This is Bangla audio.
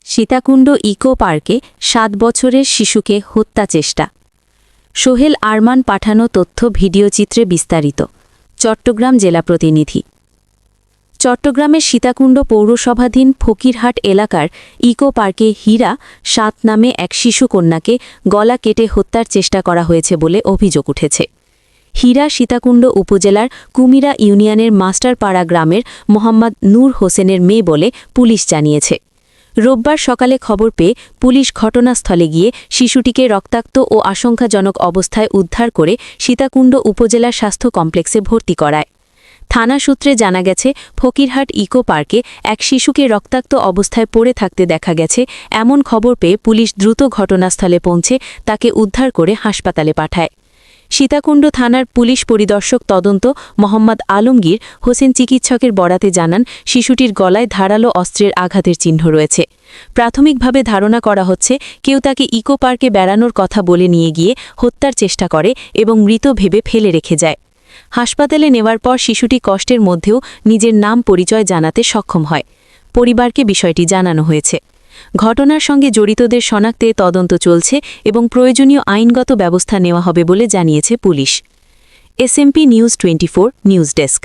সীতাকুণ্ড ইকো পার্কে 7 বছরের শিশুকে হত্যা চেষ্টা। সোহেল আরমান পাঠানো তথ্য ভিডিওচিত্রে বিস্তারিত। চট্টগ্রাম জেলা প্রতিনিধি। চট্টগ্রামের সীতাকুণ্ড পৌরসভাধীন ফকিরহাট এলাকার ইকো পার্কে হীরা 7 নামে এক শিশু কন্যাকে গলা কেটে হত্যার চেষ্টা করা হয়েছে বলে অভিযোগ উঠেছে। হীরা সীতাকুণ্ড উপজেলার কুমিরা ইউনিয়নের মাস্টারপাড়া গ্রামের মোহাম্মদ নূর হোসেনের মেয়ে বলে পুলিশ জানিয়েছে। রোববার সকালে খবর পেয়ে পুলিশ ঘটনাস্থলে গিয়ে শিশুটিকে রক্তাক্ত ও আশঙ্কাজনক অবস্থায় উদ্ধার করে সীতাকুণ্ড উপজেলা স্বাস্থ্য কমপ্লেক্সে ভর্তি করায়। থানা সূত্রে জানা গেছে, ফকিরহাট ইকো পার্কে এক শিশুকে রক্তাক্ত অবস্থায় পড়ে থাকতে দেখা গেছে। এমন খবর পেয়ে পুলিশ দ্রুত ঘটনাস্থলে পৌঁছে তাকে উদ্ধার করে হাসপাতালে পাঠায়। সীতাকুণ্ড থানার পুলিশ পরিদর্শক তদন্ত মোহাম্মদ আলমগীর হোসেন চিকিৎসকের বরাতে জানান, শিশুটির গলায় ধারালো অস্ত্রের আঘাতের চিহ্ন রয়েছে। প্রাথমিকভাবে ধারণা করা হচ্ছে কেউ তাকে ইকো পার্কে বেড়ানোর কথা বলে নিয়ে গিয়ে হত্যার চেষ্টা করে এবং মৃত ভেবে ফেলে রেখে যায়। হাসপাতালে নেওয়ার পর শিশুটি কষ্টের মধ্যেও নিজের নাম পরিচয় জানাতে সক্ষম হয়। পরিবারকে বিষয়টি জানানো হয়েছে। ঘটনার সঙ্গে জড়িতদের শনাক্তে তদন্ত চলছে এবং প্রয়োজনীয় আইনগত ব্যবস্থা নেওয়া হবে বলে জানিয়েছে police. SMP news 24 news desk.